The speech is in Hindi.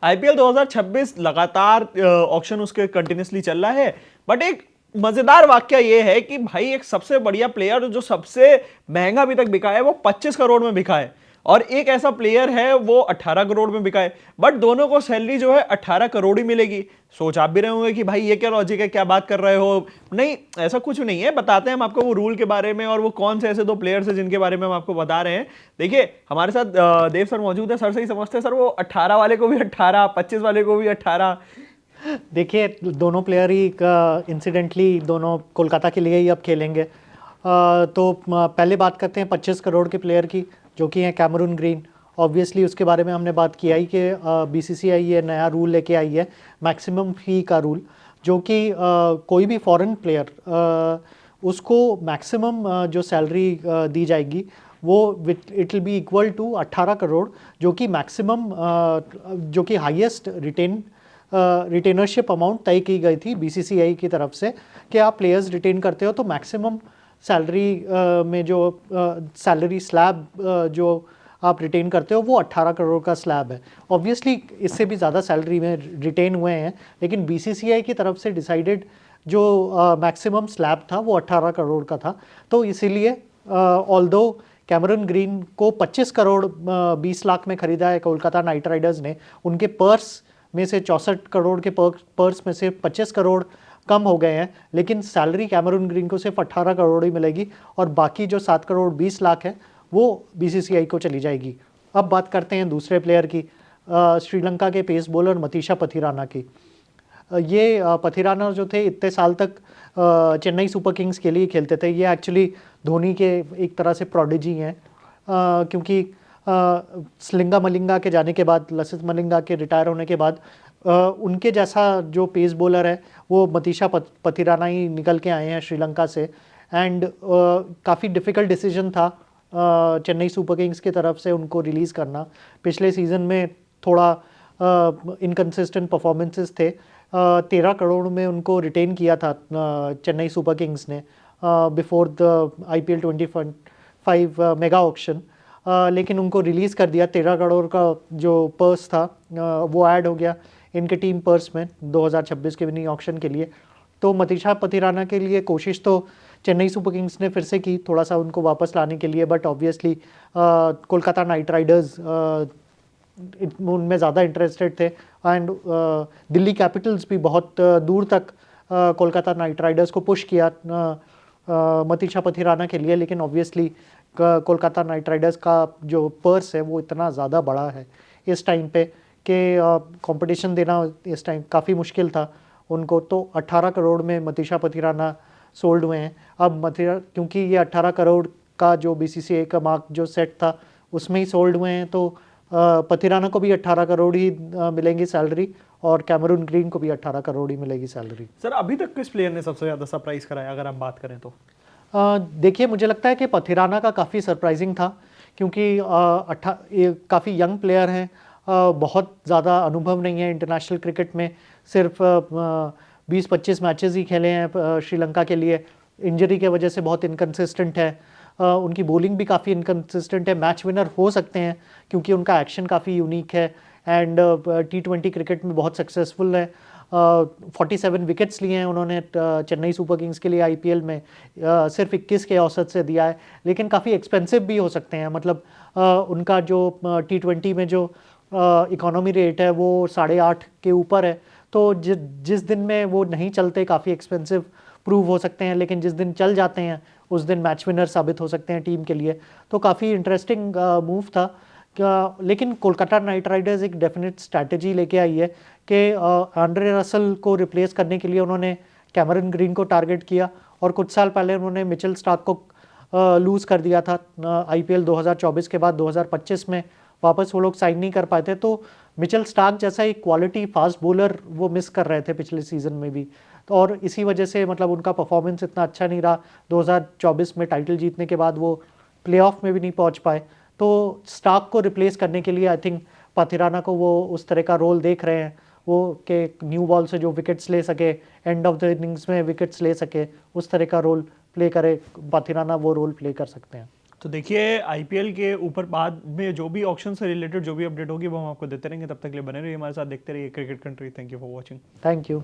आईपीएल 2026 लगातार ऑक्शन उसके कंटिन्यूसली चल रहा है। बट एक मजेदार वाक्य ये है कि भाई एक सबसे बढ़िया प्लेयर जो सबसे महंगा अभी तक बिका है वो 25 करोड़ में बिका है, और एक ऐसा प्लेयर है वो 18 करोड़ में बिका है। बट दोनों को सैलरी जो है 18 करोड़ ही मिलेगी। सोच आप भी रहे होंगे कि भाई ये क्या लॉजिक है, क्या बात कर रहे हो। नहीं, ऐसा कुछ नहीं है। बताते हैं हम आपको वो रूल के बारे में और वो कौन से ऐसे दो प्लेयर्स हैं जिनके बारे में हम आपको बता रहे हैं। देखिए हमारे साथ देव सर मौजूद है। सर से ही समझते हैं सर, वो 18 वाले को भी 18, 25 वाले को भी 18। देखिए दोनों प्लेयर ही इंसिडेंटली दोनों कोलकाता के लिए ही अब खेलेंगे। तो पहले बात करते हैं 25 करोड़ के प्लेयर की, जो कि हैं कैमरून ग्रीन। ऑब्वियसली उसके बारे में हमने बात किया ही कि बीसीसीआई ये नया रूल लेके आई है, मैक्सिमम फी का रूल, जो कि कोई भी फॉरेन प्लेयर उसको मैक्सिमम जो सैलरी दी जाएगी वो it will be equal to 18 crore, जो कि मैक्सिमम जो कि हाईएस्ट रिटेनरशिप अमाउंट तय की गई थी बीसीसीआई की तरफ से कि आप प्लेयर्स रिटेन करते हो तो मैक्सिमम सैलरी में जो सैलरी स्लैब जो आप रिटेन करते हो वो 18 करोड़ का स्लैब है। ऑब्वियसली इससे भी ज़्यादा सैलरी में रिटेन हुए हैं, लेकिन बीसीसीआई की तरफ से डिसाइडेड जो मैक्सिमम स्लैब था वो 18 करोड़ का था। तो इसीलिए ऑल्दो कैमरून ग्रीन को 25 करोड़ 20 लाख में खरीदा है कोलकाता नाइट राइडर्स ने, उनके पर्स में से 64 करोड़ के पर्स में से 25 करोड़ कम हो गए हैं, लेकिन सैलरी कैमरून ग्रीन को सिर्फ 18 करोड़ ही मिलेगी और बाकी जो 7 करोड़ 20 लाख है वो बीसीसीआई को चली जाएगी। अब बात करते हैं दूसरे प्लेयर की, श्रीलंका के पेस बॉलर मतीशा पथिराना की। ये पथिराना जो थे इतने साल तक चेन्नई सुपर किंग्स के लिए खेलते थे। ये एक्चुअली धोनी के एक तरह से प्रोडिजी हैं, क्योंकि स्लिंगा मलिंगा के जाने के बाद, लसित मलिंगा के रिटायर होने के बाद उनके जैसा जो पेस बॉलर है वो मतीशा पथिराना ही निकल के आए हैं श्रीलंका से। एंड काफ़ी डिफ़िकल्ट डिसीजन था चेन्नई सुपर किंग्स की तरफ से उनको रिलीज़ करना। पिछले सीज़न में थोड़ा इनकन्सिस्टेंट परफॉर्मेंसेस थे। 13 करोड़ में उनको रिटेन किया था चेन्नई सुपर किंग्स ने before the IPL 25 mega auction, लेकिन उनको रिलीज़ कर दिया। 13 करोड़ का जो पर्स था वो ऐड हो गया इनके टीम पर्स में 2026 के विनिंग ऑक्शन के लिए। तो मतीशा पथिराना के लिए कोशिश तो चेन्नई सुपर किंग्स ने फिर से की थोड़ा सा उनको वापस लाने के लिए, but obviously Kolkata night Riders उनमें ज़्यादा इंटरेस्टेड थे। एंड दिल्ली कैपिटल्स भी बहुत दूर तक कोलकाता नाइट राइडर्स को पुश किया मतीशा पथिराना के लिए, लेकिन ऑब्वियसली कोलकाता नाइट राइडर्स का जो पर्स है वो इतना ज़्यादा बड़ा है इस टाइम पे कि कंपटीशन देना इस टाइम काफ़ी मुश्किल था उनको। तो 18 करोड़ में मतीशा पथिराना सोल्ड हुए हैं। अब क्योंकि ये 18 करोड़ का जो बीसीसीआई का मार्क जो सेट था उसमें ही सोल्ड हुए हैं, तो पथिराना को भी 18 करोड़ ही मिलेंगी सैलरी और कैमरून ग्रीन को भी 18 करोड़ ही मिलेगी सैलरी। सर अभी तक किस प्लेयर ने सबसे ज़्यादा सरप्राइज कराया अगर आप बात करें तो? देखिए मुझे लगता है कि पथिराना का काफ़ी सरप्राइजिंग था, क्योंकि काफ़ी यंग प्लेयर हैं, बहुत ज़्यादा अनुभव नहीं है इंटरनेशनल क्रिकेट में, सिर्फ 20-25 मैचेस ही खेले हैं श्रीलंका के लिए। इंजरी के वजह से बहुत इनकन्सिस्टेंट है, उनकी बॉलिंग भी काफ़ी इनकन्सिस्टेंट है। मैच विनर हो सकते हैं क्योंकि उनका एक्शन काफ़ी यूनिक है एंड T20 क्रिकेट में बहुत सक्सेसफुल है। 47 विकेट्स लिए हैं उन्होंने चेन्नई सुपर किंग्स के लिए IPL में, सिर्फ 21 के औसत से दिया है, लेकिन काफ़ी एक्सपेंसिव भी हो सकते हैं। मतलब उनका जो T20 में जो इकोनॉमी रेट है वो 8.5 के ऊपर है, तो जिस दिन में वो नहीं चलते काफ़ी एक्सपेंसिव प्रूव हो सकते हैं, लेकिन जिस दिन चल जाते हैं उस दिन मैच विनर साबित हो सकते हैं टीम के लिए। तो काफ़ी इंटरेस्टिंग मूव था। लेकिन कोलकाता नाइट राइडर्स एक डेफिनेट स्ट्रैटेजी लेके आई है कि आंड्रे रसल को रिप्लेस करने के लिए उन्होंने कैमरून ग्रीन को टारगेट किया, और कुछ साल पहले उन्होंने मिचेल स्टार्क को लूज़ कर दिया था IPL 2024 के बाद। 2025 में वापस वो लोग साइन नहीं कर पाए थे, तो मिचेल स्टार्क जैसा एक क्वालिटी फास्ट बॉलर वो मिस कर रहे थे पिछले सीज़न में भी। तो और इसी वजह से मतलब उनका परफॉर्मेंस इतना अच्छा नहीं रहा। 2024 में टाइटल जीतने के बाद वो प्लेऑफ में भी नहीं पहुंच पाए। तो स्टार्क को रिप्लेस करने के लिए आई थिंक पथिराना को वो उस तरह का रोल देख रहे हैं, वो कि न्यू बॉल से जो विकेट्स ले सके, एंड ऑफ द इनिंग्स में विकेट्स ले सके, उस तरह का रोल प्ले करे पथिराना, वो रोल प्ले कर सकते हैं। तो देखिए आईपीएल के ऊपर बाद में जो भी ऑक्शन से रिलेटेड जो भी अपडेट होगी वो हम आपको देते रहेंगे। तब तक के लिए बने रहिए हमारे साथ, देखते रहिए cricket country. Thank you for watching. Thank you.